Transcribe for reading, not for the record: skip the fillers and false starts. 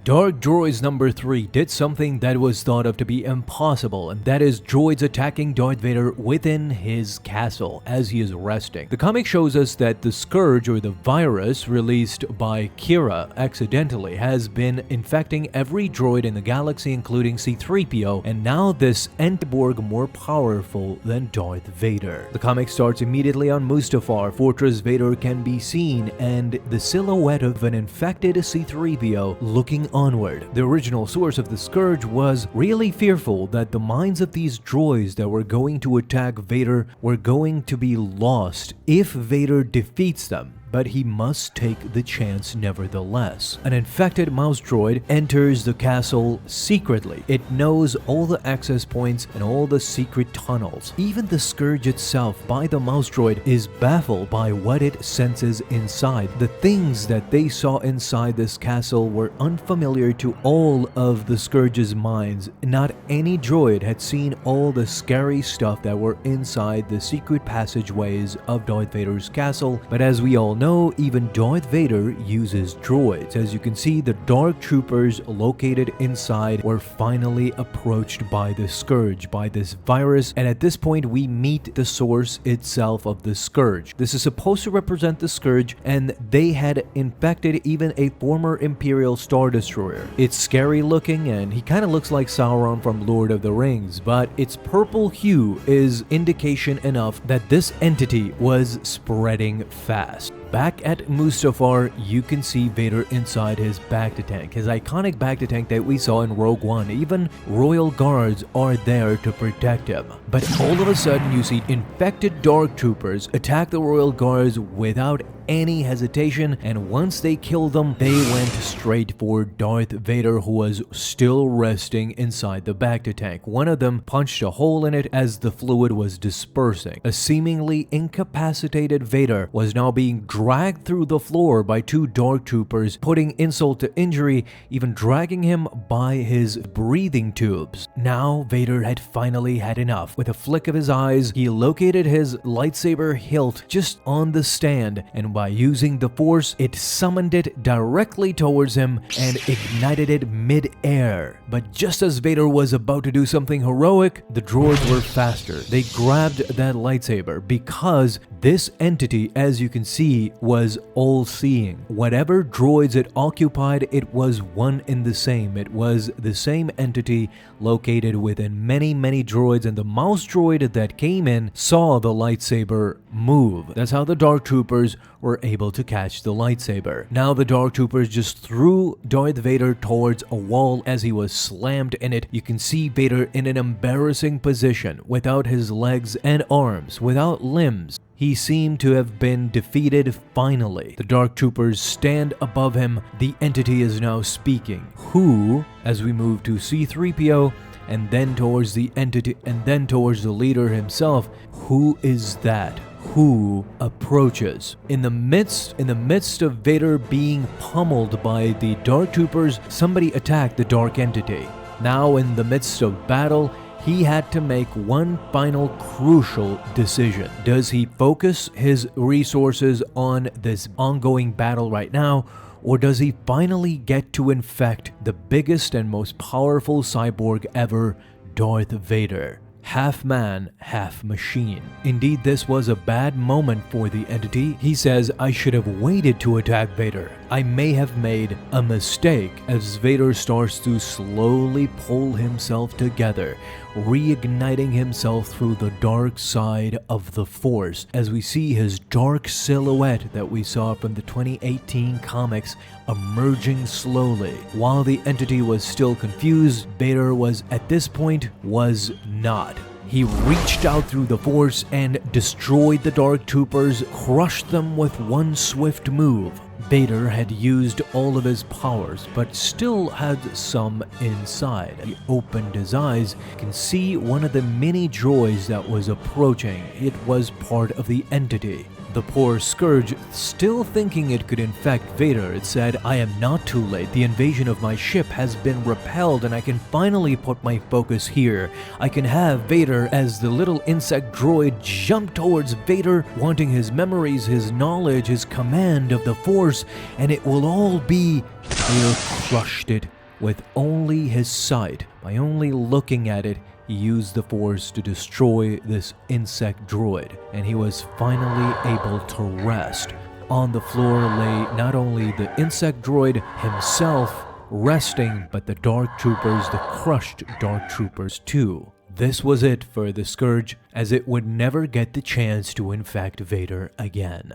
Dark Droids number 3 did something that was thought of to be impossible, and that is droids attacking Darth Vader within his castle as he is resting. The comic shows us that the scourge, or the virus released by Kira accidentally, has been infecting every droid in the galaxy including C-3PO, and now this Entborg more powerful than Darth Vader. The comic starts immediately on Mustafar. Fortress Vader can be seen and the silhouette of an infected C-3PO looking onward. The original source of the scourge was really fearful that the minds of these droids that were going to attack Vader were going to be lost if Vader defeats them. But he must take the chance nevertheless. An infected mouse droid enters the castle secretly. It knows all the access points and all the secret tunnels. Even the scourge itself by the mouse droid is baffled by what it senses inside. The things that they saw inside this castle were unfamiliar to all of the scourge's minds. Not any droid had seen all the scary stuff that were inside the secret passageways of Darth Vader's castle, but as we all know, even Darth Vader uses droids. As you can see, the Darktroopers located inside were finally approached by the scourge, by this virus, and at this point we meet the source itself of the scourge. This is supposed to represent the scourge, and they had infected even a former Imperial Star Destroyer. It's scary looking, and he kind of looks like Sauron from Lord of the Rings, but its purple hue is indication enough that this entity was spreading fast. Back at Mustafar, you can see Vader inside his Bacta tank, his iconic Bacta tank that we saw in Rogue One. Even royal guards are there to protect him. But all of a sudden you see infected Darktroopers attack the royal guards without any hesitation, and once they killed them, they went straight for Darth Vader, who was still resting inside the Bacta tank. One of them punched a hole in it as the fluid was dispersing. A seemingly incapacitated Vader was now being dragged through the floor by two Darktroopers, putting insult to injury, even dragging him by his breathing tubes. Now Vader had finally had enough. With a flick of his eyes, he located his lightsaber hilt just on the stand, and by using the Force, it summoned it directly towards him and ignited it mid-air. But just as Vader was about to do something heroic, the droids were faster. They grabbed that lightsaber because this entity, as you can see, was all-seeing. Whatever droids it occupied, it was one and the same. It was the same entity located within many droids, and the mouse droid that came in saw the lightsaber move. That's how the Darktroopers were able to catch the lightsaber. Now the Darktroopers just threw Darth Vader towards a wall as he was slammed in it. You can see Vader in an embarrassing position, without his legs and arms, without limbs. He seemed to have been defeated finally. The Darktroopers stand above him. The entity is now speaking. Who, as we move to C-3PO, and then towards the entity, and then towards the leader himself, who is that? Who approaches? In the midst of Vader being pummeled by the Darktroopers, somebody attacked the dark entity. Now in the midst of battle, he had to make one final crucial decision. Does he focus his resources on this ongoing battle right now, or does he finally get to infect the biggest and most powerful cyborg ever, Darth Vader? Half man, half machine. Indeed, this was a bad moment for the entity. He says, I should have waited to attack Vader. I may have made a mistake, as Vader starts to slowly pull himself together, reigniting himself through the dark side of the Force, as we see his dark silhouette that we saw from the 2018 comics emerging slowly. While the entity was still confused, Vader was at this point not. He reached out through the Force and destroyed the Darktroopers, crushed them with one swift move. Vader had used all of his powers, but still had some inside. He opened his eyes, can see one of the mini droids that was approaching. It was part of the entity. The poor Scourge, still thinking it could infect Vader, it said, "I am not too late. The invasion of my ship has been repelled and I can finally put my focus here. I can have Vader," as the little insect droid jumped towards Vader, wanting his memories, his knowledge, his command of the Force, and it will all be... Vader crushed it with only his sight. By only looking at it, he used the Force to destroy this insect droid, and he was finally able to rest. On the floor lay not only the insect droid himself resting, but the Darktroopers, the crushed Darktroopers too. This was it for the Scourge, as it would never get the chance to infect Vader again.